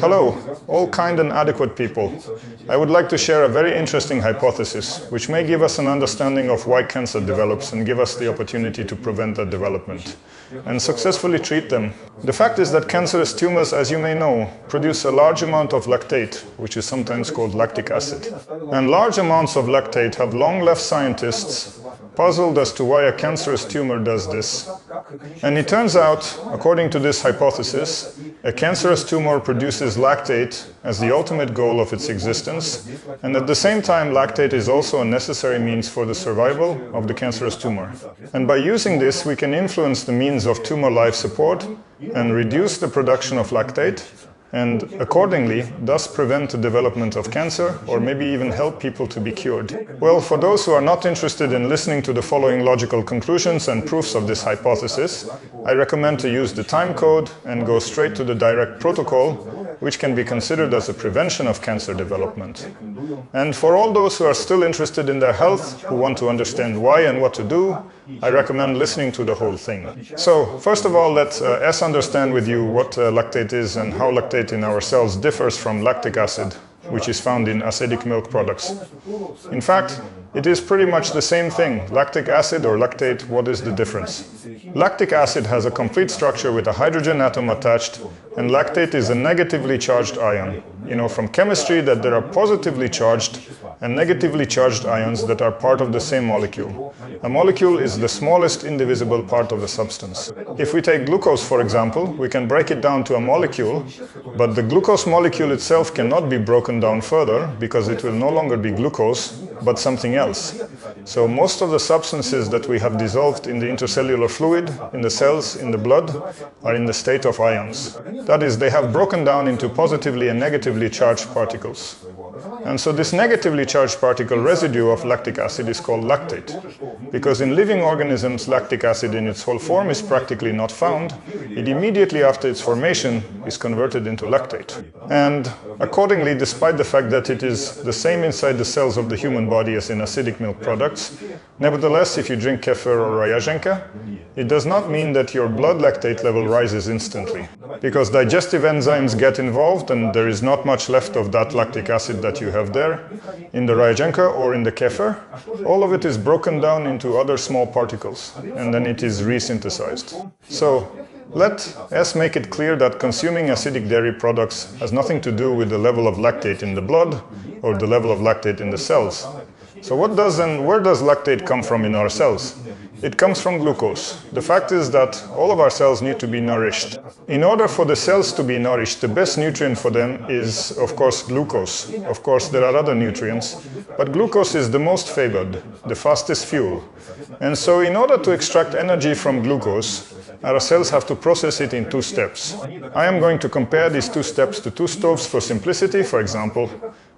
Hello, all kind and adequate people. I would like to share a very interesting hypothesis, which may give us an understanding of why cancer develops and give us the opportunity to prevent that development and successfully treat them. The fact is that cancerous tumors, as you may know, produce a large amount of lactate, which is sometimes called lactic acid. And large amounts of lactate have long left scientists puzzled as to why a cancerous tumor does this. And it turns out, according to this hypothesis, a cancerous tumor produces lactate as the ultimate goal of its existence, and at the same time lactate is also a necessary means for the survival of the cancerous tumor. And by using this, we can influence the means of tumor life support and reduce the production of lactate, and accordingly, thus prevent the development of cancer, or maybe even help people to be cured. Well, for those who are not interested in listening to the following logical conclusions and proofs of this hypothesis, I recommend to use the time code and go straight to the direct protocol, which can be considered as a prevention of cancer development. And for all those who are still interested in their health, who want to understand why and what to do, I recommend listening to the whole thing. So, first of all, let us understand with you what lactate is and how lactate in our cells differs from lactic acid, which is found in acidic milk products. In fact, it is pretty much the same thing. Lactic acid or lactate, what is the difference? Lactic acid has a complete structure with a hydrogen atom attached, and lactate is a negatively charged ion. You know from chemistry that there are positively charged and negatively charged ions that are part of the same molecule. A molecule is the smallest indivisible part of the substance. If we take glucose, for example, we can break it down to a molecule, but the glucose molecule itself cannot be broken down further because it will no longer be glucose, but something else. So most of the substances that we have dissolved in the intercellular fluid, in the cells, in the blood, are in the state of ions. That is, they have broken down into positively and negatively charged particles. And so this negatively charged particle residue of lactic acid is called lactate. Because in living organisms, lactic acid in its whole form is practically not found. It immediately after its formation is converted into lactate. And accordingly, despite the fact that it is the same inside the cells of the human body as in acidic milk products, nevertheless, if you drink kefir or ryajanka, it does not mean that your blood lactate level rises instantly. Because digestive enzymes get involved and there is not much left of that lactic acid that you have there in the ryajanka or in the kefir. All of it is broken down into other small particles and then it is resynthesized. So let us make it clear that consuming acidic dairy products has nothing to do with the level of lactate in the blood or the level of lactate in the cells. So what does and where does lactate come from in our cells? It comes from glucose. The fact is that all of our cells need to be nourished. In order for the cells to be nourished, the best nutrient for them is, of course, glucose. Of course, there are other nutrients, but glucose is the most favored, the fastest fuel. And so in order to extract energy from glucose, our cells have to process it in two steps. I am going to compare these two steps to two stoves for simplicity. For example,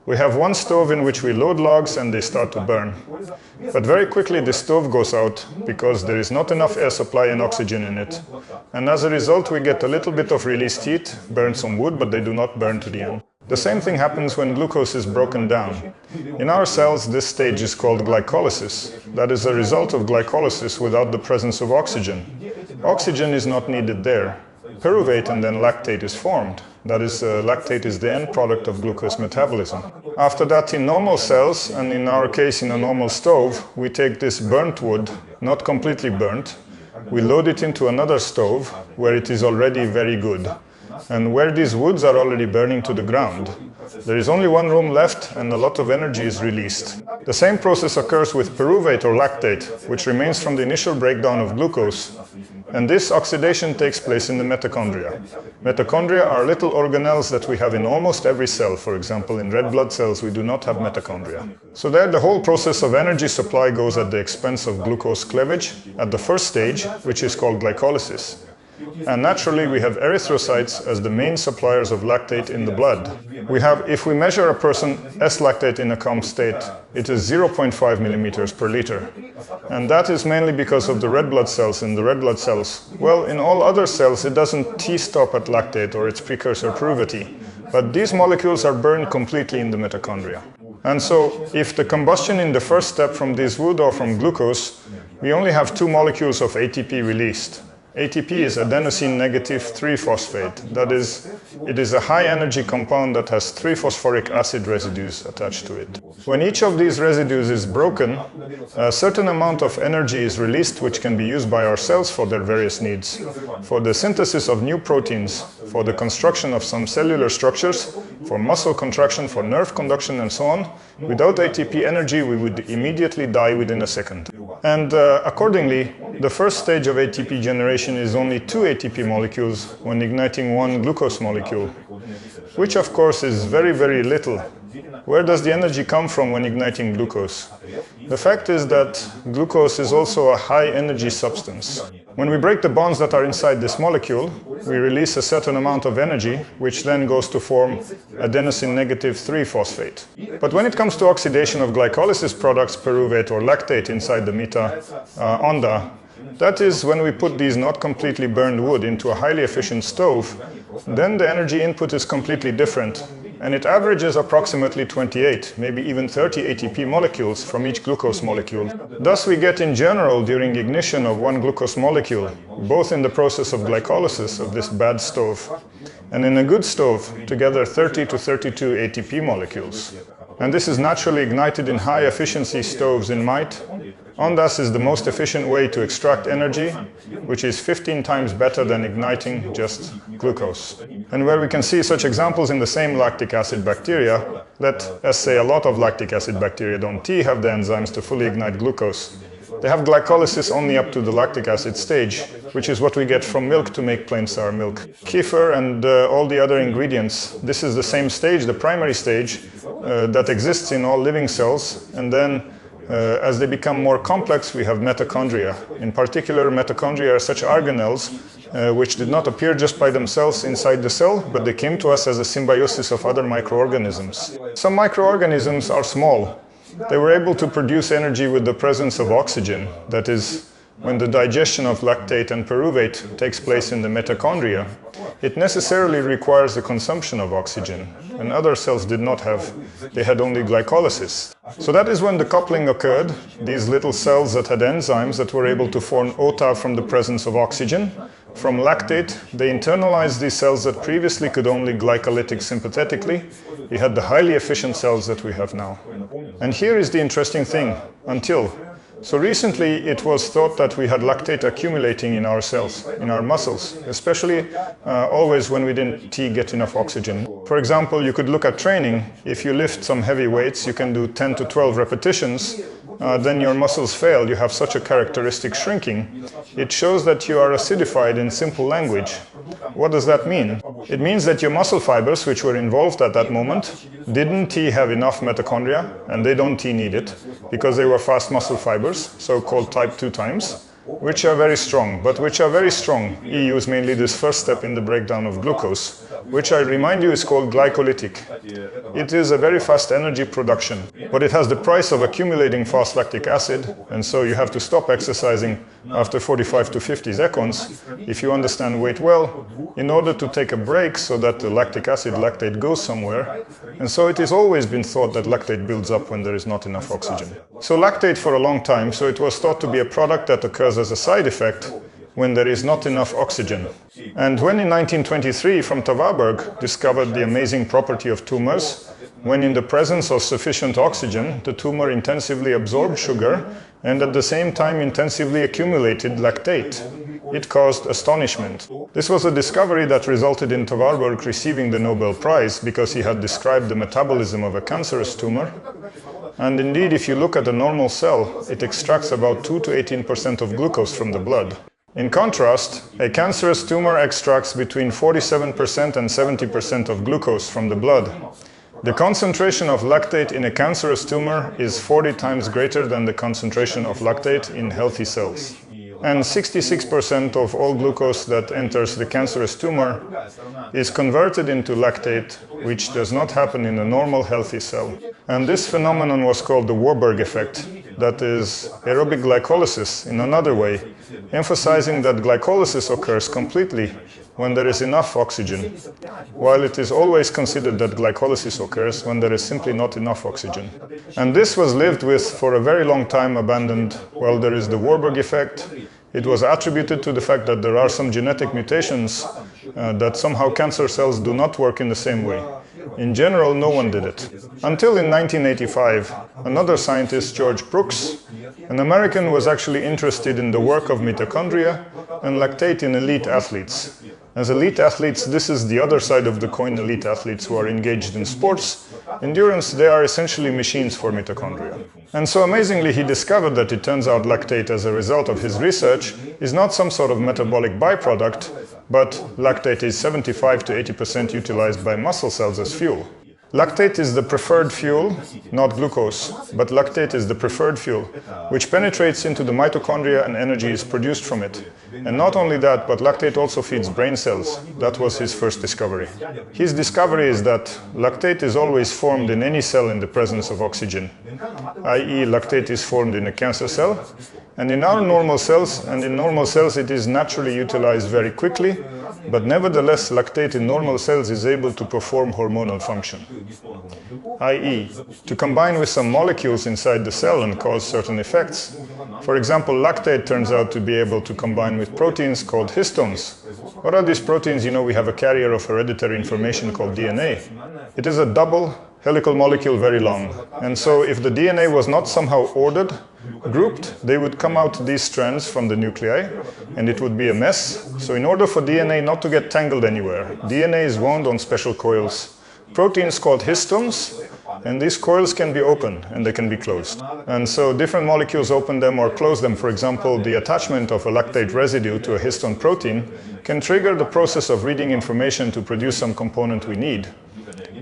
we have one stove in which we load logs and they start to burn. But very quickly the stove goes out because there is not enough air supply and oxygen in it. And as a result we get a little bit of released heat, burn some wood, but they do not burn to the end. The same thing happens when glucose is broken down. In our cells this stage is called glycolysis. That is a result of glycolysis without the presence of oxygen. Oxygen is not needed there. Pyruvate and then lactate is formed. That is, lactate is the end product of glucose metabolism. After that, in normal cells, and in our case in a normal stove, we take this burnt wood, not completely burnt, we load it into another stove where it is already very good, and where these woods are already burning to the ground. There is only one room left and a lot of energy is released. The same process occurs with pyruvate or lactate, which remains from the initial breakdown of glucose. And this oxidation takes place in the mitochondria. Mitochondria are little organelles that we have in almost every cell. For example, in red blood cells we do not have mitochondria. So there the whole process of energy supply goes at the expense of glucose cleavage at the first stage, which is called glycolysis. And naturally we have erythrocytes as the main suppliers of lactate in the blood. If we measure a person S-lactate in a calm state, it is 0.5 millimeters per liter. And that is mainly because of the red blood cells. In the red blood cells, well, in all other cells it doesn't T-stop at lactate or its precursor pyruvate, but these molecules are burned completely in the mitochondria. And so if the combustion in the first step from this wood or from glucose, we only have 2 molecules of ATP released. ATP is adenosine negative 3-phosphate. That is, it is a high energy compound that has 3 phosphoric acid residues attached to it. When each of these residues is broken, a certain amount of energy is released which can be used by our cells for their various needs. For the synthesis of new proteins, for the construction of some cellular structures, for muscle contraction, for nerve conduction and so on. Without ATP energy, we would immediately die within a second. And accordingly, the first stage of ATP generation is only 2 ATP molecules when igniting 1 glucose molecule, which of course is very, very little. Where does the energy come from when igniting glucose? The fact is that glucose is also a high energy substance. When we break the bonds that are inside this molecule, we release a certain amount of energy, which then goes to form adenosine negative 3-phosphate. But when it comes to oxidation of glycolysis products, pyruvate or lactate inside the mitochondria, that is when we put these not completely burned wood into a highly efficient stove, then the energy input is completely different. And it averages approximately 28, maybe even 30 ATP molecules from each glucose molecule. Thus we get in general, during ignition of 1 glucose molecule, both in the process of glycolysis of this bad stove, and in a good stove, together 30 to 32 ATP molecules. And this is naturally ignited in high efficiency stoves in might. Ondas is the most efficient way to extract energy, which is 15 times better than igniting just glucose. And where we can see such examples in the same lactic acid bacteria, that, as say a lot of lactic acid bacteria don't have the enzymes to fully ignite glucose. They have glycolysis only up to the lactic acid stage, which is what we get from milk to make plain sour milk. Kefir and all the other ingredients, this is the same stage, the primary stage, that exists in all living cells, and then as they become more complex, we have mitochondria. In particular, mitochondria are such organelles which did not appear just by themselves inside the cell, but they came to us as a symbiosis of other microorganisms. Some microorganisms are small. They were able to produce energy with the presence of oxygen. That is, when the digestion of lactate and pyruvate takes place in the mitochondria, it necessarily requires the consumption of oxygen, and other cells did not have. They had only glycolysis. So that is when the coupling occurred, these little cells that had enzymes that were able to form OTA from the presence of oxygen. From lactate, they internalized these cells that previously could only glycolytic sympathetically. We had the highly efficient cells that we have now. And here is the interesting thing, So recently it was thought that we had lactate accumulating in our cells, in our muscles, especially always when we didn't get enough oxygen. For example, you could look at training. If you lift some heavy weights, you can do 10 to 12 repetitions, then your muscles fail. You have such a characteristic shrinking. It shows that you are acidified in simple language. What does that mean? It means that your muscle fibers, which were involved at that moment, didn't have enough mitochondria, and they don't need it, because they were fast muscle fibers, so-called type 2 times, which are very strong. But which are very strong, use mainly this first step in the breakdown of glucose, which I remind you is called glycolytic. It is a very fast energy production, but it has the price of accumulating fast lactic acid, and so you have to stop exercising after 45 to 50 seconds, if you understand weight well, in order to take a break so that the lactic acid, lactate, goes somewhere. And so it has always been thought that lactate builds up when there is not enough oxygen. So lactate for a long time, so it was thought to be a product that occurs as a side effect when there is not enough oxygen. And when in 1923 from Warburg discovered the amazing property of tumors, when in the presence of sufficient oxygen, the tumor intensively absorbed sugar and at the same time intensively accumulated lactate. It caused astonishment. This was a discovery that resulted in Warburg receiving the Nobel Prize because he had described the metabolism of a cancerous tumor. And indeed, if you look at a normal cell, it extracts about 2 to 18% of glucose from the blood. In contrast, a cancerous tumor extracts between 47% and 70% of glucose from the blood. The concentration of lactate in a cancerous tumor is 40 times greater than the concentration of lactate in healthy cells. And 66% of all glucose that enters the cancerous tumor is converted into lactate, which does not happen in a normal healthy cell. And this phenomenon was called the Warburg effect, that is aerobic glycolysis in another way, emphasizing that glycolysis occurs completely when there is enough oxygen, while it is always considered that glycolysis occurs when there is simply not enough oxygen. And this was lived with for a very long time, abandoned. Well, there is the Warburg effect, It was attributed to the fact that there are some genetic mutations that somehow cancer cells do not work in the same way. In general, no one did it. Until in 1985, another scientist, George Brooks, an American, was actually interested in the work of mitochondria and lactate in elite athletes. As elite athletes, this is the other side of the coin, elite athletes who are engaged in sports. Endurance, they are essentially machines for mitochondria. And so amazingly, he discovered that it turns out lactate, as a result of his research, is not some sort of metabolic byproduct, but lactate is 75 to 80% utilized by muscle cells as fuel. Lactate is the preferred fuel, not glucose, but lactate is the preferred fuel, which penetrates into the mitochondria and energy is produced from it. And not only that, but lactate also feeds brain cells. That was his first discovery. His discovery is that lactate is always formed in any cell in the presence of oxygen, i.e. lactate is formed in a cancer cell, and in our normal cells, it is naturally utilized very quickly, but nevertheless lactate in normal cells is able to perform hormonal function, i.e. to combine with some molecules inside the cell and cause certain effects. For example, lactate turns out to be able to combine with proteins called histones. What are these proteins? You know, we have a carrier of hereditary information called DNA. It is a double helical molecule, very long. And so if the DNA was not somehow ordered, grouped, they would come out these strands from the nuclei, and it would be a mess. So in order for DNA not to get tangled anywhere, DNA is wound on special coils, proteins called histones, and these coils can be opened and they can be closed. And so different molecules open them or close them. For example, the attachment of a lactate residue to a histone protein can trigger the process of reading information to produce some component we need.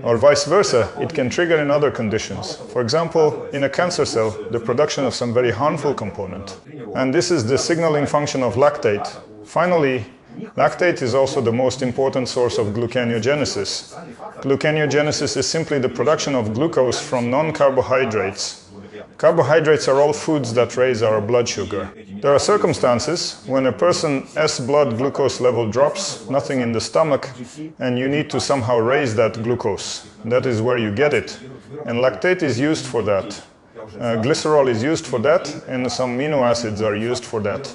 Or vice versa, it can trigger in other conditions. For example, in a cancer cell, the production of some very harmful component. And this is the signaling function of lactate. Finally, lactate is also the most important source of gluconeogenesis. Gluconeogenesis is simply the production of glucose from non-carbohydrates. Carbohydrates are all foods that raise our blood sugar. There are circumstances when a person's blood glucose level drops, nothing in the stomach, and you need to somehow raise that glucose. That is where you get it. And lactate is used for that. Glycerol is used for that, and some amino acids are used for that.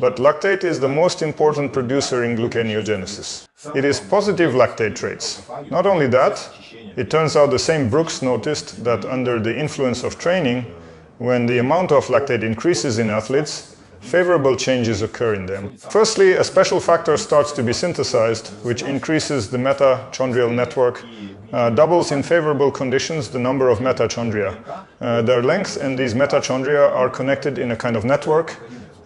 But lactate is the most important producer in gluconeogenesis. It is positive lactate traits. Not only that, it turns out the same Brooks noticed that under the influence of training, when the amount of lactate increases in athletes, favorable changes occur in them. Firstly, a special factor starts to be synthesized, which increases the mitochondrial network, doubles in favorable conditions the number of mitochondria. Their length and these mitochondria are connected in a kind of network,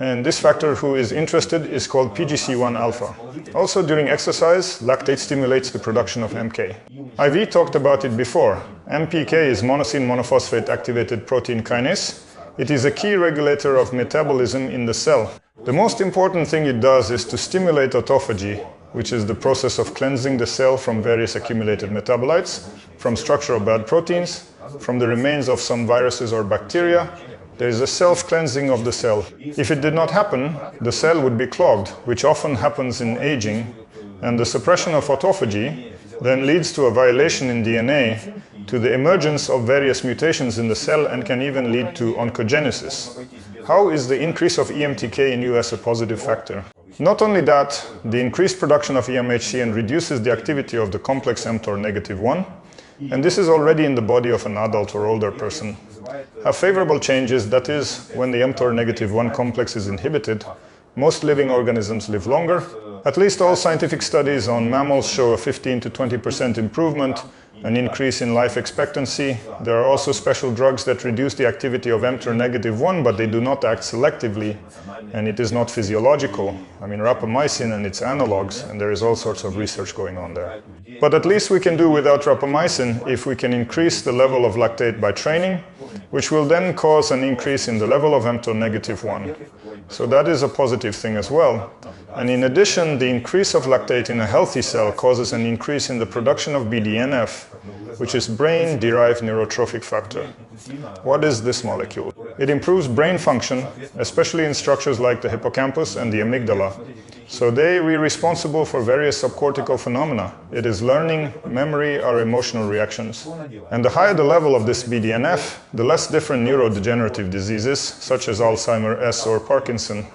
and this factor who is interested is called PGC1 alpha. Also during exercise, lactate stimulates the production of MK. IV talked about it before. AMPK is monosine monophosphate activated protein kinase. It is a key regulator of metabolism in the cell. The most important thing it does is to stimulate autophagy, which is the process of cleansing the cell from various accumulated metabolites, from structural bad proteins, from the remains of some viruses or bacteria. There is a self-cleansing of the cell. If it did not happen, the cell would be clogged, which often happens in aging, and the suppression of autophagy then leads to a violation in DNA, to the emergence of various mutations in the cell, and can even lead to oncogenesis. How is the increase of AMPK in US a positive factor? Not only that, the increased production of MHC reduces the activity of the complex mTOR -1, and this is already in the body of an adult or older person. Have favorable changes, that is, when the mTOR -1 complex is inhibited, most living organisms live longer. At least all scientific studies on mammals show a 15 to 20% improvement, an increase in life expectancy. There are also special drugs that reduce the activity of mTOR -1, but they do not act selectively, and it is not physiological. I mean, rapamycin and its analogs, and there is all sorts of research going on there. But at least we can do without rapamycin if we can increase the level of lactate by training, which will then cause an increase in the level of mTOR -1. So that is a positive thing as well. And in addition, the increase of lactate in a healthy cell causes an increase in the production of BDNF, which is brain-derived neurotrophic factor. What is this molecule? It improves brain function, especially in structures like the hippocampus and the amygdala. So they are responsible for various subcortical phenomena. It is learning, memory, or emotional reactions. And the higher the level of this BDNF, the less different neurodegenerative diseases, such as Alzheimer's or Parkinson.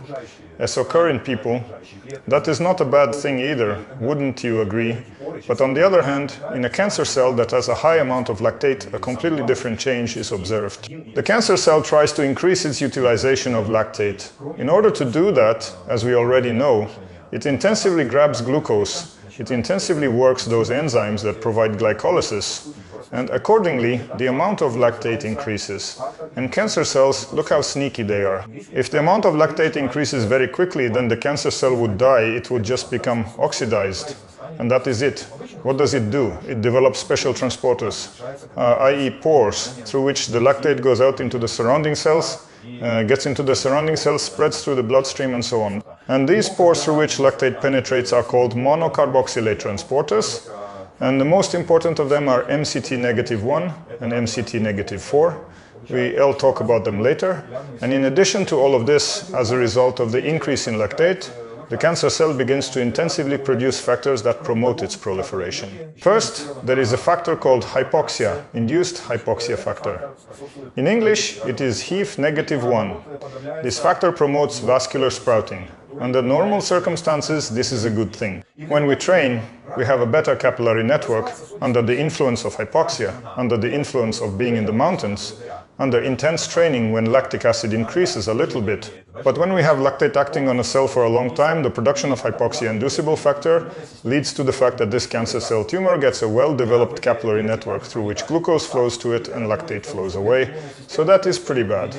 as occur in people, that is not a bad thing either, wouldn't you agree? But on the other hand, in a cancer cell that has a high amount of lactate, a completely different change is observed. The cancer cell tries to increase its utilization of lactate. In order to do that, as we already know, it intensively grabs glucose. It intensively works those enzymes that provide glycolysis, and accordingly, the amount of lactate increases. And cancer cells, look how sneaky they are. If the amount of lactate increases very quickly, then the cancer cell would die, it would just become oxidized. And that is it. What does it do? It develops special transporters, i.e. pores, through which the lactate goes out into the surrounding cells, gets into the surrounding cells, spreads through the bloodstream and so on. And these pores through which lactate penetrates are called monocarboxylate transporters. And the most important of them are MCT-1 and MCT-4. I'll talk about them later. And in addition to all of this, as a result of the increase in lactate, the cancer cell begins to intensively produce factors that promote its proliferation. First, there is a factor called hypoxia, induced hypoxia factor. In English, it is HIF-1. This factor promotes vascular sprouting. Under normal circumstances, this is a good thing. When we train, we have a better capillary network under the influence of hypoxia, under the influence of being in the mountains, under intense training when lactic acid increases a little bit. But when we have lactate acting on a cell for a long time, the production of hypoxia-inducible factor leads to the fact that this cancer cell tumor gets a well-developed capillary network through which glucose flows to it and lactate flows away. So that is pretty bad.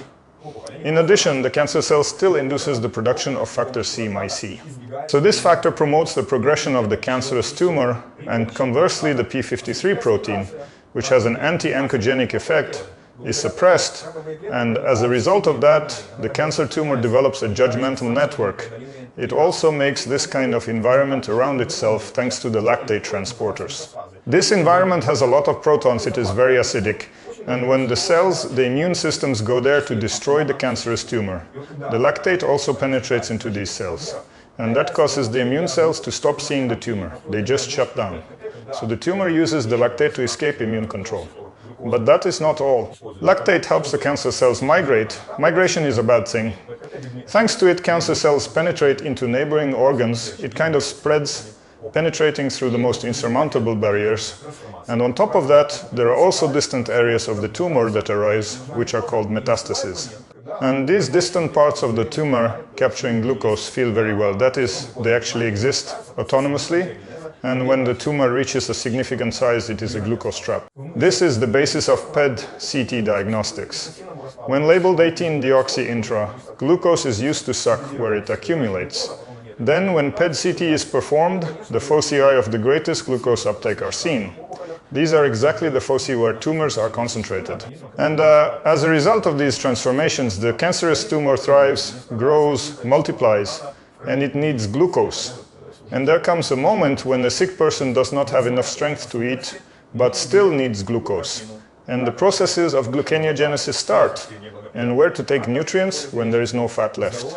In addition, the cancer cell still induces the production of factor C, MyC. So this factor promotes the progression of the cancerous tumor, and conversely the p53 protein, which has an anti-oncogenic effect, is suppressed, and as a result of that, the cancer tumor develops a judgmental network. It also makes this kind of environment around itself thanks to the lactate transporters. This environment has a lot of protons, it is very acidic, and when the immune systems go there to destroy the cancerous tumor, the lactate also penetrates into these cells. And that causes the immune cells to stop seeing the tumor. They just shut down. So the tumor uses the lactate to escape immune control. But that is not all. Lactate helps the cancer cells migrate. Migration is a bad thing. Thanks to it, cancer cells penetrate into neighboring organs. It kind of spreads, penetrating through the most insurmountable barriers. And on top of that, there are also distant areas of the tumor that arise, which are called metastases. And these distant parts of the tumor capturing glucose feel very well. That is, they actually exist autonomously. And when the tumor reaches a significant size, it is a glucose trap. This is the basis of PET-CT diagnostics. When labeled 18-deoxy-intra, glucose is used to suck where it accumulates. Then, when PET-CT is performed, the foci of the greatest glucose uptake are seen. These are exactly the foci where tumors are concentrated. And as a result of these transformations, the cancerous tumor thrives, grows, multiplies, and it needs glucose. And there comes a moment when the sick person does not have enough strength to eat, but still needs glucose. And the processes of gluconeogenesis start. And where to take nutrients when there is no fat left?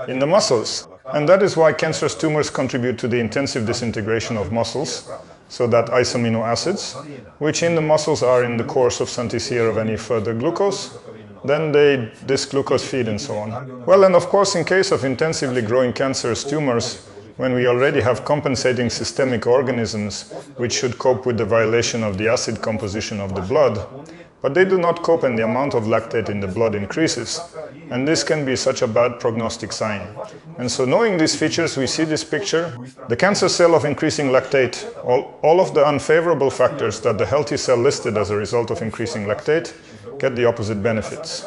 In the muscles. And that is why cancerous tumors contribute to the intensive disintegration of muscles, so that isoamino acids, which in the muscles are in the course of synthesis of any further glucose, then they dis-glucose feed and so on. Well, and of course, in case of intensively growing cancerous tumors, when we already have compensating systemic organisms which should cope with the violation of the acid composition of the blood, but they do not cope and the amount of lactate in the blood increases. And this can be such a bad prognostic sign. And so knowing these features, we see this picture. The cancer cell of increasing lactate, all of the unfavorable factors that the healthy cell listed as a result of increasing lactate get the opposite benefits.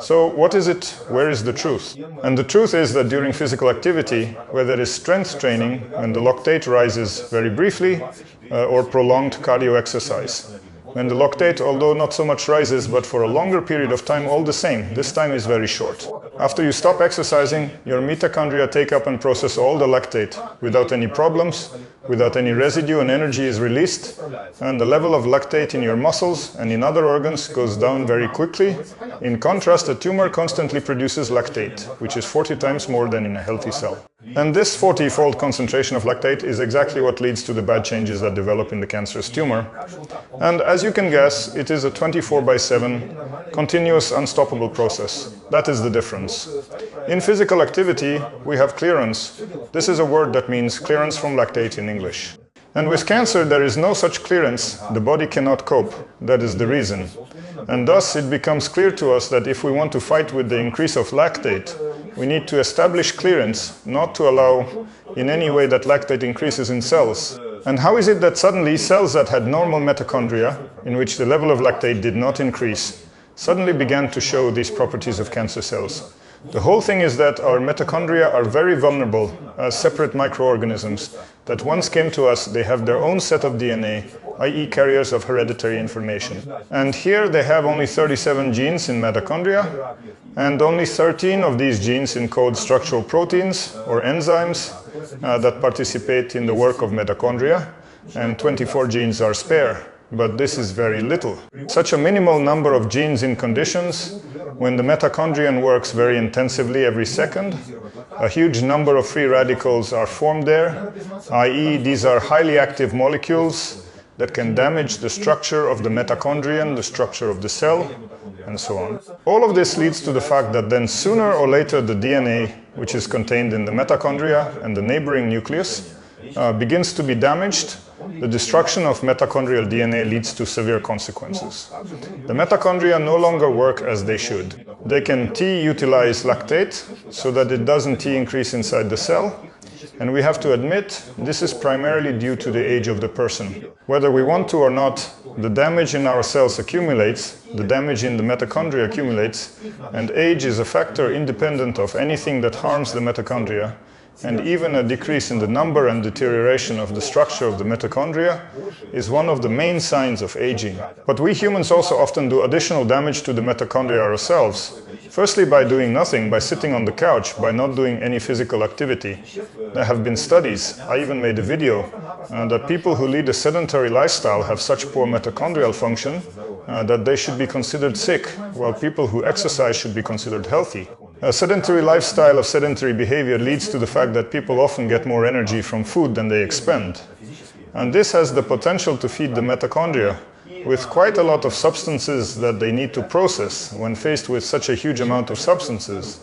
So what is it? Where is the truth? And the truth is that during physical activity, where there is strength training, when the lactate rises very briefly, or prolonged cardio exercise. When the lactate, although not so much rises, but for a longer period of time, all the same, this time is very short. After you stop exercising, your mitochondria take up and process all the lactate without any problems, without any residue, and energy is released, and the level of lactate in your muscles and in other organs goes down very quickly. In contrast, a tumor constantly produces lactate, which is 40 times more than in a healthy cell. And this 40-fold concentration of lactate is exactly what leads to the bad changes that develop in the cancerous tumor. And as you can guess, it is a 24/7 continuous, unstoppable process. That is the difference. In physical activity, we have clearance. This is a word that means clearance from lactate in English. And with cancer, there is no such clearance. The body cannot cope. That is the reason. And thus, it becomes clear to us that if we want to fight with the increase of lactate, we need to establish clearance, not to allow in any way that lactate increases in cells. And how is it that suddenly cells that had normal mitochondria, in which the level of lactate did not increase, suddenly began to show these properties of cancer cells? The whole thing is that our mitochondria are very vulnerable as separate microorganisms that once came to us. They have their own set of DNA, i.e. carriers of hereditary information. And here they have only 37 genes in mitochondria, and only 13 of these genes encode structural proteins or enzymes that participate in the work of mitochondria, and 24 genes are spare. But this is very little. Such a minimal number of genes in conditions when the mitochondrion works very intensively every second, a huge number of free radicals are formed there, i.e. these are highly active molecules that can damage the structure of the mitochondrion, the structure of the cell, and so on. All of this leads to the fact that then sooner or later the DNA, which is contained in the mitochondria and the neighboring nucleus, begins to be damaged. The destruction of mitochondrial DNA leads to severe consequences. The mitochondria no longer work as they should. They can T-utilize lactate so that it doesn't T-increase inside the cell. And we have to admit, this is primarily due to the age of the person. Whether we want to or not, the damage in our cells accumulates, the damage in the mitochondria accumulates, and age is a factor independent of anything that harms the mitochondria. And even a decrease in the number and deterioration of the structure of the mitochondria is one of the main signs of aging. But we humans also often do additional damage to the mitochondria ourselves. Firstly, by doing nothing, by sitting on the couch, by not doing any physical activity. There have been studies, I even made a video, that people who lead a sedentary lifestyle have such poor mitochondrial function that they should be considered sick, while people who exercise should be considered healthy. A sedentary lifestyle of sedentary behavior leads to the fact that people often get more energy from food than they expend. And this has the potential to feed the mitochondria with quite a lot of substances that they need to process. When faced with such a huge amount of substances,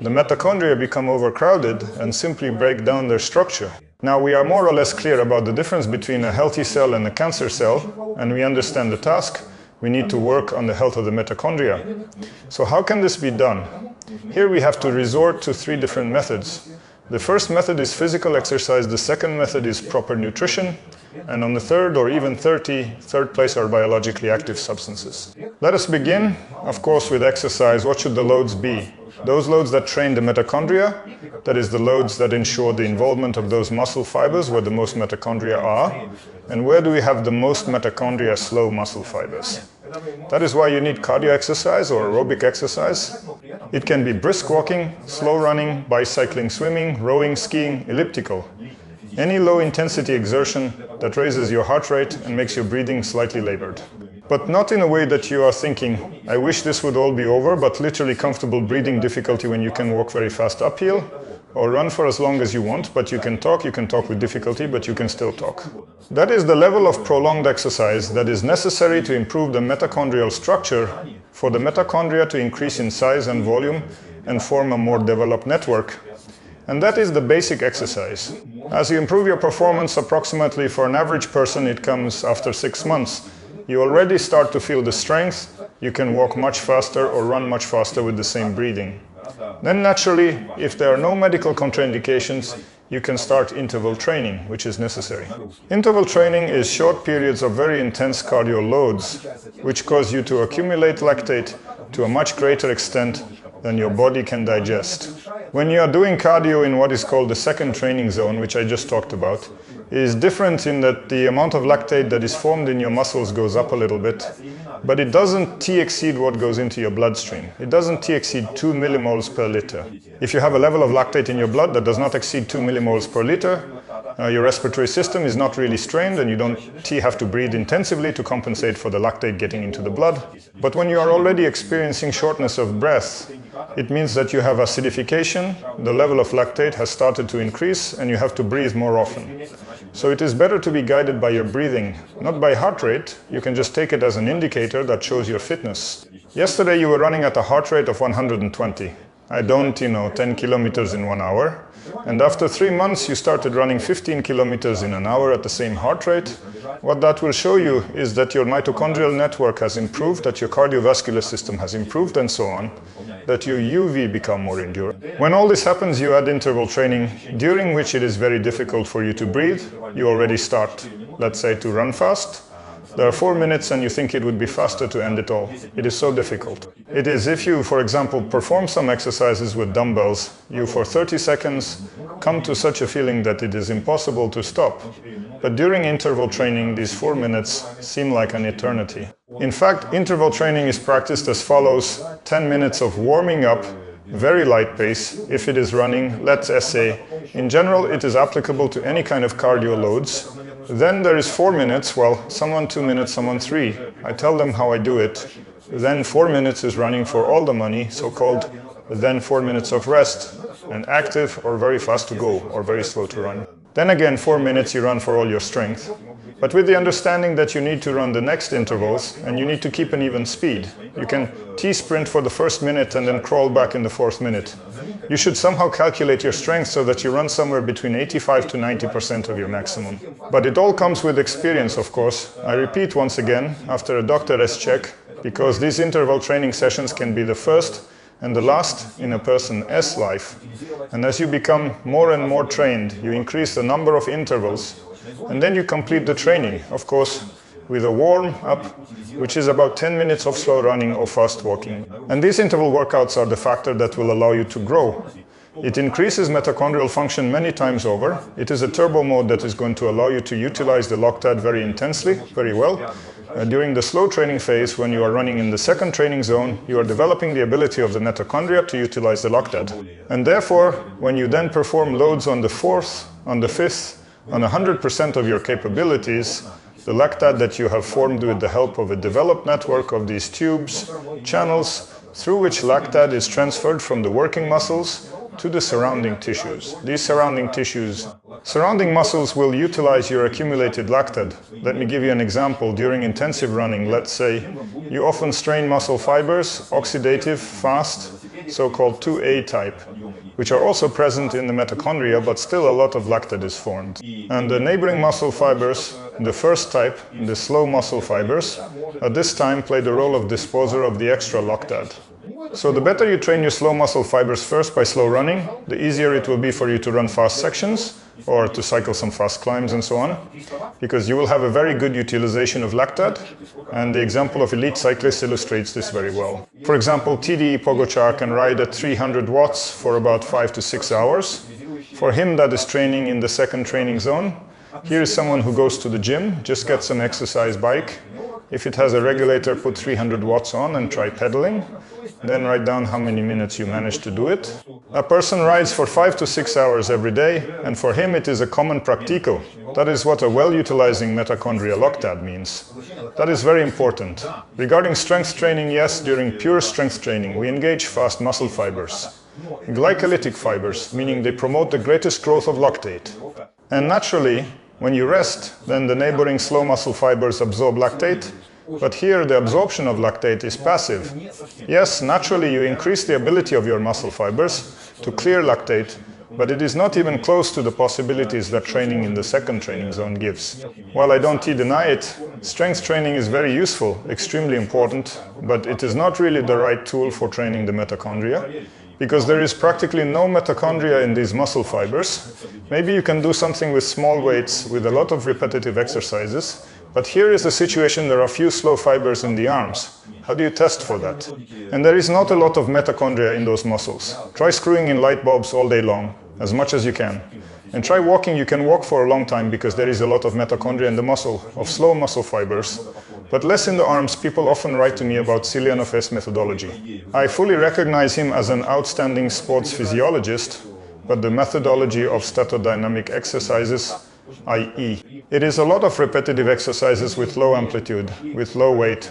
the mitochondria become overcrowded and simply break down their structure. Now we are more or less clear about the difference between a healthy cell and a cancer cell, and we understand the task. We need to work on the health of the mitochondria. So how can this be done? Here we have to resort to 3 different methods. The first method is physical exercise, the second method is proper nutrition, and on the third or even third place are biologically active substances. Let us begin, of course, with exercise. What should the loads be? Those loads that train the mitochondria, that is the loads that ensure the involvement of those muscle fibers where the most mitochondria are. And where do we have the most mitochondria slow muscle fibers? That is why you need cardio exercise or aerobic exercise. It can be brisk walking, slow running, bicycling, swimming, rowing, skiing, elliptical. Any low-intensity exertion that raises your heart rate and makes your breathing slightly labored. But not in a way that you are thinking, I wish this would all be over, but literally comfortable breathing difficulty when you can walk very fast uphill, or run for as long as you want, but you can talk with difficulty, but you can still talk. That is the level of prolonged exercise that is necessary to improve the mitochondrial structure for the mitochondria to increase in size and volume and form a more developed network. And that is the basic exercise. As you improve your performance, approximately for an average person, it comes after 6 months. You already start to feel the strength. You can walk much faster or run much faster with the same breathing. Then naturally, if there are no medical contraindications, you can start interval training, which is necessary. Interval training is short periods of very intense cardio loads, which cause you to accumulate lactate to a much greater extent than your body can digest. When you are doing cardio in what is called the second training zone, which I just talked about, it is different in that the amount of lactate that is formed in your muscles goes up a little bit, but it doesn't T-exceed what goes into your bloodstream. It doesn't T-exceed 2 millimoles per liter. If you have a level of lactate in your blood that does not exceed 2 millimoles per liter, Your respiratory system is not really strained and you don't have to breathe intensively to compensate for the lactate getting into the blood. But when you are already experiencing shortness of breath, it means that you have acidification, the level of lactate has started to increase and you have to breathe more often. So it is better to be guided by your breathing, not by heart rate. You can just take it as an indicator that shows your fitness. Yesterday you were running at a heart rate of 120. I don't, 10 kilometers in 1 hour. And after 3 months you started running 15 kilometers in an hour at the same heart rate. What that will show you is that your mitochondrial network has improved, that your cardiovascular system has improved and so on, that your UV become more endurant. When all this happens, you add interval training, during which it is very difficult for you to breathe. You already start, let's say, to run fast. There are 4 minutes and you think it would be faster to end it all. It is so difficult. It is if you, for example, perform some exercises with dumbbells, you for 30 seconds come to such a feeling that it is impossible to stop. But during interval training, these 4 minutes seem like an eternity. In fact, interval training is practiced as follows: 10 minutes of warming up, very light pace. If it is running, let's say, in general, it is applicable to any kind of cardio loads. Then there is 4 minutes, well, someone 2 minutes, someone 3. I tell them how I do it. Then 4 minutes is running for all the money, so-called. Then 4 minutes of rest, and active or very fast to go, or very slow to run. Then again 4 minutes you run for all your strength. But with the understanding that you need to run the next intervals, and you need to keep an even speed. You can T-sprint for the first minute and then crawl back in the 4th minute. You should somehow calculate your strength so that you run somewhere between 85 to 90% of your maximum. But it all comes with experience, of course. I repeat once again, after a doctor's check, because these interval training sessions can be the first and the last in a person's life. And as you become more and more trained, you increase the number of intervals, and then you complete the training, of course, with a warm-up, which is about 10 minutes of slow running or fast walking. And these interval workouts are the factor that will allow you to grow. It increases mitochondrial function many times over. It is a turbo mode that is going to allow you to utilize the lactate very intensely, very well. During the slow training phase, when you are running in the second training zone, you are developing the ability of the mitochondria to utilize the lactate. And therefore, when you then perform loads on the 4th, on the 5th, on 100% of your capabilities, the lactate that you have formed with the help of a developed network of these tubes, channels, through which lactate is transferred from the working muscles to the surrounding tissues. These surrounding muscles will utilize your accumulated lactate. Let me give you an example. During intensive running, let's say, you often strain muscle fibers, oxidative, fast, so-called 2A type, which are also present in the mitochondria, but still a lot of lactate is formed. And the neighboring muscle fibers, the first type, the slow muscle fibers, at this time play the role of disposer of the extra lactate. So the better you train your slow muscle fibers first by slow running, the easier it will be for you to run fast sections or to cycle some fast climbs and so on, because you will have a very good utilization of lactate, and the example of elite cyclists illustrates this very well. For example, TDE Pogačar can ride at 300 watts for about 5 to 6 hours. For him, that is training in the second training zone. Here is someone who goes to the gym, just gets an exercise bike. If it has a regulator, put 300 watts on and try pedaling. Then write down how many minutes you manage to do it. A person rides for 5 to 6 hours every day, and for him it is a common practico. That is what a well-utilizing mitochondrial lactate means. That is very important. Regarding strength training, yes, during pure strength training, we engage fast muscle fibers. Glycolytic fibers, meaning they promote the greatest growth of lactate. And naturally, when you rest, then the neighboring slow muscle fibers absorb lactate, but here the absorption of lactate is passive. Yes, naturally you increase the ability of your muscle fibers to clear lactate, but it is not even close to the possibilities that training in the second training zone gives. While I don't deny it, strength training is very useful, extremely important, but it is not really the right tool for training the mitochondria, because there is practically no mitochondria in these muscle fibers. Maybe you can do something with small weights, with a lot of repetitive exercises, but here is the situation: there are few slow fibers in the arms. How do you test for that? And there is not a lot of mitochondria in those muscles. Try screwing in light bulbs all day long, as much as you can. And try walking. You can walk for a long time because there is a lot of mitochondria in the muscle, of slow muscle fibers, but less in the arms. People often write to me about Cillianov's methodology. I fully recognize him as an outstanding sports physiologist, but the methodology of statodynamic exercises i.e. It is a lot of repetitive exercises with low amplitude, with low weight,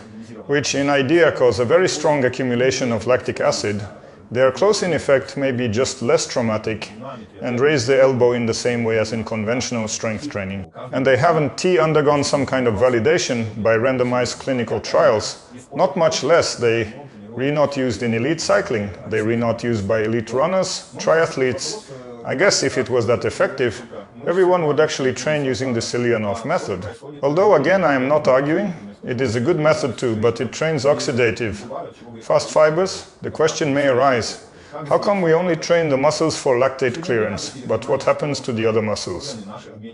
which in idea cause a very strong accumulation of lactic acid. Their close-in effect may be just less traumatic and raise the elbow in the same way as in conventional strength training. And they haven't undergone some kind of validation by randomized clinical trials. Not much less, they were not used in elite cycling, they were not used by elite runners, triathletes. I guess if it was that effective, everyone would actually train using the Silyanov method. Although again, I am not arguing. It is a good method too, but it trains oxidative fast fibers. The question may arise, how come we only train the muscles for lactate clearance, but what happens to the other muscles?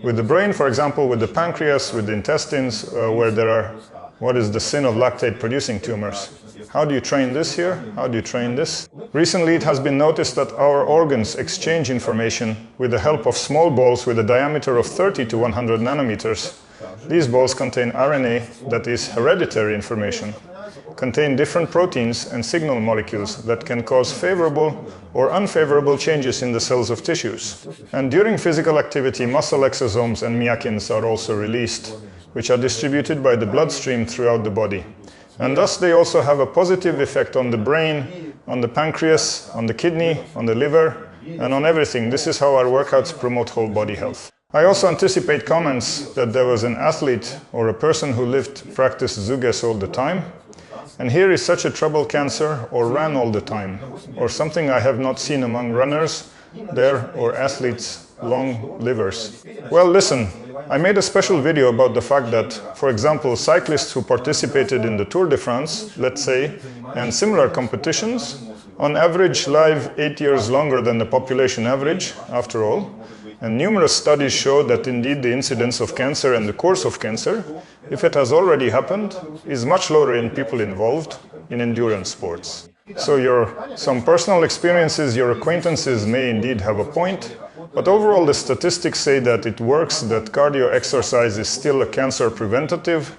With the brain, for example, with the pancreas, with the intestines, where there are, what is the sin of lactate producing tumors? How do you train this here? How do you train this? Recently it has been noticed that our organs exchange information with the help of small balls with a diameter of 30 to 100 nanometers. These balls contain RNA, that is hereditary information, contain different proteins and signal molecules that can cause favorable or unfavorable changes in the cells of tissues. And during physical activity, muscle exosomes and myakins are also released, which are distributed by the bloodstream throughout the body. And thus they also have a positive effect on the brain, on the pancreas, on the kidney, on the liver, and on everything. This is how our workouts promote whole body health. I also anticipate comments that there was an athlete or a person who practiced Zuges all the time, and here is such a trouble cancer, or ran all the time, or something I have not seen among runners there, or athletes, long livers. Well, listen, I made a special video about the fact that, for example, cyclists who participated in the Tour de France, let's say, and similar competitions, on average live 8 years longer than the population average, after all. And numerous studies show that indeed the incidence of cancer and the course of cancer, if it has already happened, is much lower in people involved in endurance sports. So some personal experiences, your acquaintances may indeed have a point, but overall the statistics say that it works, that cardio exercise is still a cancer preventative.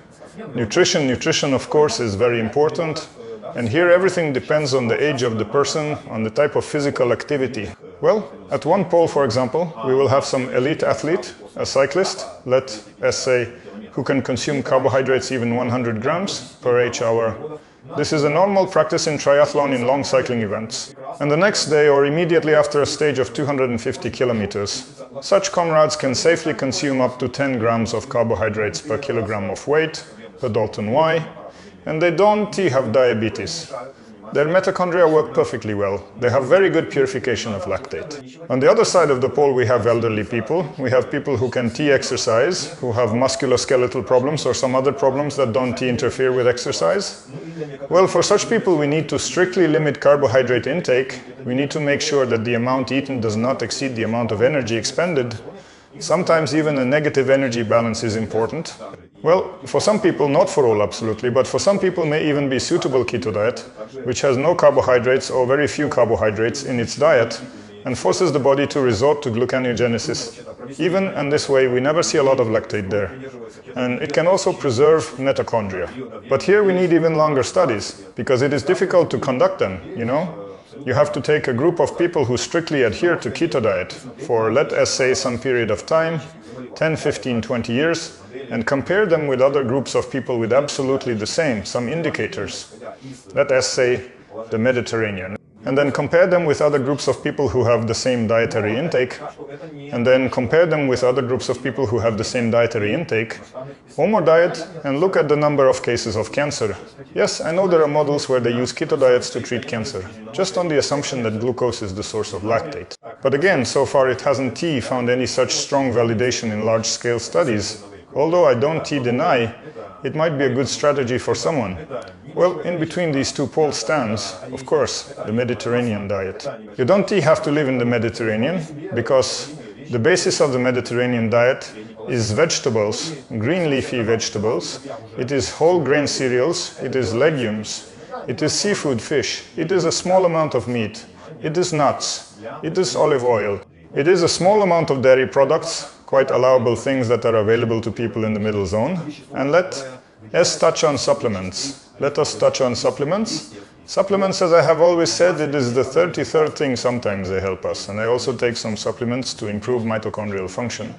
Nutrition of course is very important. And here everything depends on the age of the person, on the type of physical activity. Well, at one pole, for example, we will have some elite athlete, a cyclist, let's say, who can consume carbohydrates even 100 grams per h-hour. This is a normal practice in triathlon in long cycling events. And the next day or immediately after a stage of 250 kilometers, such comrades can safely consume up to 10 grams of carbohydrates per kilogram of weight, per Dalton Y, and they don't have diabetes. Their mitochondria work perfectly well. They have very good purification of lactate. On the other side of the pole we have elderly people. We have people who can exercise, who have musculoskeletal problems or some other problems that don't interfere with exercise. Well, for such people we need to strictly limit carbohydrate intake. We need to make sure that the amount eaten does not exceed the amount of energy expended. Sometimes even a negative energy balance is important. Well, for some people, not for all absolutely, but for some people may even be suitable keto diet, which has no carbohydrates or very few carbohydrates in its diet and forces the body to resort to gluconeogenesis. Even in this way, we never see a lot of lactate there. And it can also preserve mitochondria. But here we need even longer studies, because it is difficult to conduct them, you know? You have to take a group of people who strictly adhere to keto diet for, let us say, some period of time, 10, 15, 20 years, and compare them with other groups of people with absolutely the same, some indicators. Let us say the Mediterranean. And then compare them with other groups of people who have the same dietary intake, and then compare them with other groups of people who have the same dietary intake. One more diet, and look at the number of cases of cancer. Yes, I know there are models where they use keto diets to treat cancer, just on the assumption that glucose is the source of lactate. But again, so far it hasn't found any such strong validation in large-scale studies. Although I don't deny it might be a good strategy for someone. Well, in between these two poles stands, of course, the Mediterranean diet. You don't have to live in the Mediterranean, because the basis of the Mediterranean diet is vegetables, green leafy vegetables. It is whole grain cereals, it is legumes, it is seafood, fish, it is a small amount of meat, it is nuts, it is olive oil. It is a small amount of dairy products, quite allowable things that are available to people in the middle zone. And let us touch on supplements. Let us touch on supplements. Supplements, as I have always said, it is the 33rd thing sometimes they help us, and I also take some supplements to improve mitochondrial function.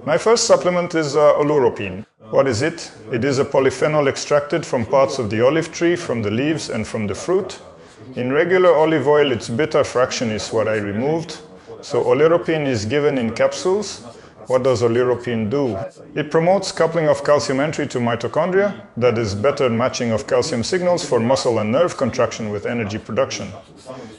My first supplement is oleuropein. What is it? It is a polyphenol extracted from parts of the olive tree, from the leaves and from the fruit. In regular olive oil, its beta fraction is what I removed, so oleuropein is given in capsules. What does oleuropein do? It promotes coupling of calcium entry to mitochondria, that is, better matching of calcium signals for muscle and nerve contraction with energy production.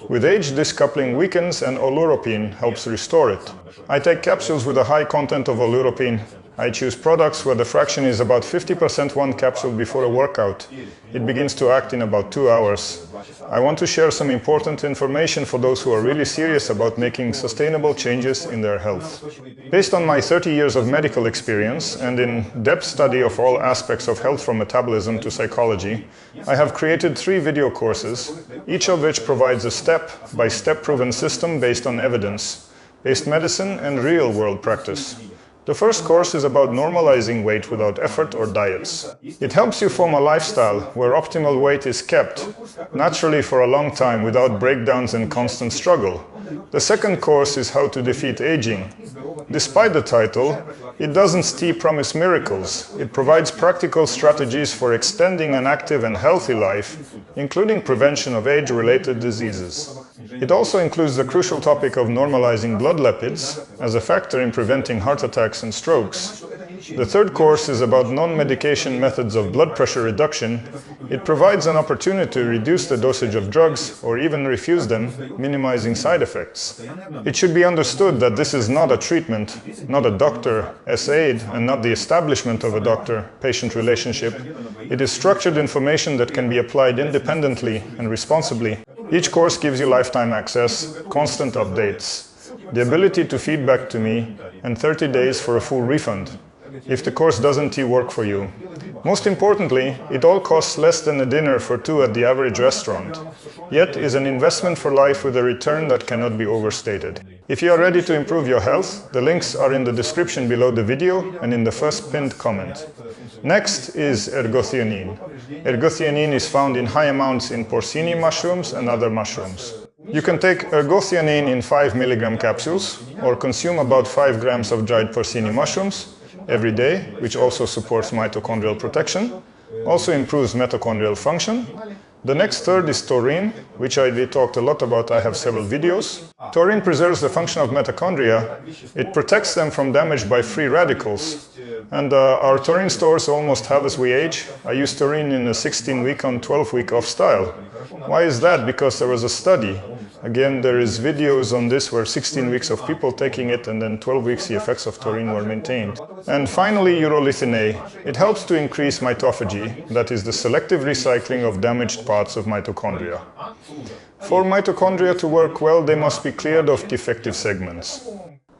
With age, this coupling weakens and oleuropein helps restore it. I take capsules with a high content of oleuropein. I choose products where the fraction is about 50% one capsule before a workout. It begins to act in about 2 hours. I want to share some important information for those who are really serious about making sustainable changes in their health. Based on my 30 years of medical experience and in-depth study of all aspects of health from metabolism to psychology, I have created 3 video courses, each of which provides a step-by-step proven system based on evidence-based medicine and real-world practice. The first course is about normalizing weight without effort or diets. It helps you form a lifestyle where optimal weight is kept naturally for a long time without breakdowns and constant struggle. The second course is how to defeat aging. Despite the title, it doesn't promise miracles. It provides practical strategies for extending an active and healthy life, including prevention of age-related diseases. It also includes the crucial topic of normalizing blood lipids as a factor in preventing heart attacks and strokes. The third course is about non-medication methods of blood pressure reduction. It provides an opportunity to reduce the dosage of drugs or even refuse them, minimizing side effects. It should be understood that this is not a treatment, not a doctor-as aid, and not the establishment of a doctor-patient relationship. It is structured information that can be applied independently and responsibly. Each course gives you lifetime access, constant updates, the ability to feedback to me, and 30 days for a full refund if the course doesn't work for you. Most importantly, it all costs less than a dinner for 2 at the average restaurant, yet is an investment for life with a return that cannot be overstated. If you are ready to improve your health, the links are in the description below the video and in the first pinned comment. Next is ergothioneine. Ergothioneine is found in high amounts in porcini mushrooms and other mushrooms. You can take ergothioneine in 5 mg capsules or consume about 5 grams of dried porcini mushrooms every day, which also supports mitochondrial protection, also improves mitochondrial function. The next third is taurine, which I talked a lot about. I have several videos. Taurine preserves the function of mitochondria. It protects them from damage by free radicals. And our taurine stores almost halve as we age. I use taurine in a 16-week on 12-week off style. Why is that? Because there was a study. Again, there is videos on this where 16 weeks of people taking it and then 12 weeks the effects of taurine were maintained. And finally, urolithin A. It helps to increase mitophagy, that is the selective recycling of damaged parts of mitochondria. For mitochondria to work well, they must be cleared of defective segments.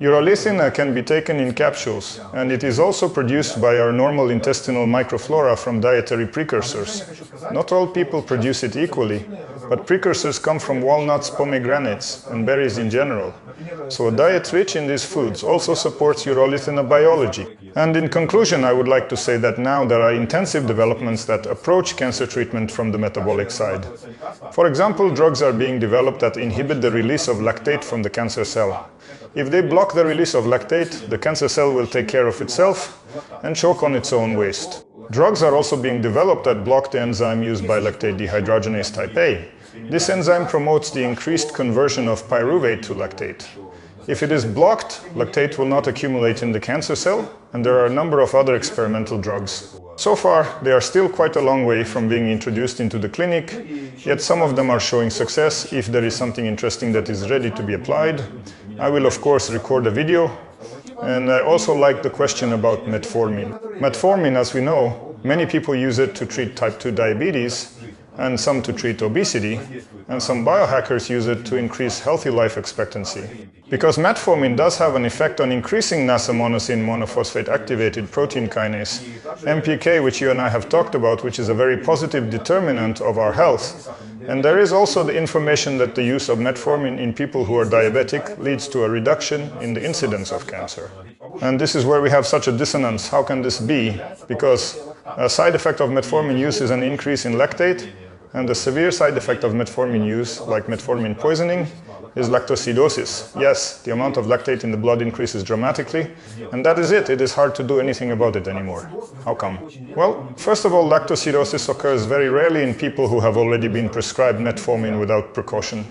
Urolithin can be taken in capsules, and it is also produced by our normal intestinal microflora from dietary precursors. Not all people produce it equally, but precursors come from walnuts, pomegranates, and berries in general. So a diet rich in these foods also supports urolithin biology. And in conclusion, I would like to say that now there are intensive developments that approach cancer treatment from the metabolic side. For example, drugs are being developed that inhibit the release of lactate from the cancer cell. If they block the release of lactate, the cancer cell will take care of itself and choke on its own waste. Drugs are also being developed that block the enzyme used by lactate dehydrogenase type A. This enzyme promotes the increased conversion of pyruvate to lactate. If it is blocked, lactate will not accumulate in the cancer cell, and there are a number of other experimental drugs. So far, they are still quite a long way from being introduced into the clinic, yet some of them are showing success. If there is something interesting that is ready to be applied, I will of course record a video. And I also like the question about metformin. Metformin, as we know, many people use it to treat type 2 diabetes, and some to treat obesity, and some biohackers use it to increase healthy life expectancy. Because metformin does have an effect on increasing NASA-monosine monophosphate activated protein kinase, AMPK, which you and I have talked about, which is a very positive determinant of our health. And there is also the information that the use of metformin in people who are diabetic leads to a reduction in the incidence of cancer. And this is where we have such a dissonance. How can this be? Because a side effect of metformin use is an increase in lactate, And the severe side effect of metformin use, like metformin poisoning, is lactosidosis. Yes, the amount of lactate in the blood increases dramatically, and that is it. It is hard to do anything about it anymore. How come? Well, first of all, lactosidosis occurs very rarely in people who have already been prescribed metformin without precaution.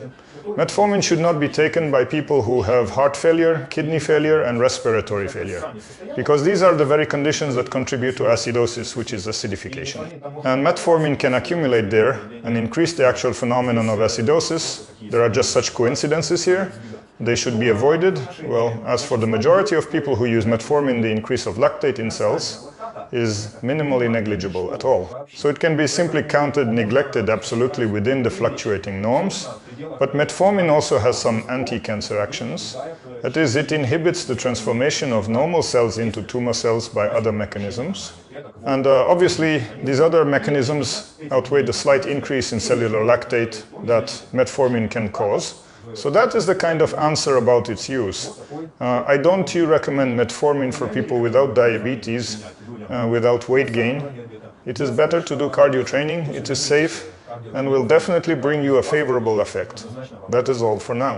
Metformin should not be taken by people who have heart failure, kidney failure, and respiratory failure, because these are the very conditions that contribute to acidosis, which is acidification. And metformin can accumulate there and increase the actual phenomenon of acidosis. There are just such coincidences here. They should be avoided. Well, as for the majority of people who use metformin, the increase of lactate in cells is minimally negligible at all. So it can be simply counted, neglected absolutely within the fluctuating norms. But metformin also has some anti-cancer actions. That is, it inhibits the transformation of normal cells into tumor cells by other mechanisms. And obviously, these other mechanisms outweigh the slight increase in cellular lactate that metformin can cause. So that is the kind of answer about its use. I don't recommend metformin for people without diabetes, without weight gain. It is better to do cardio training, it is safe, and will definitely bring you a favorable effect. That is all for now.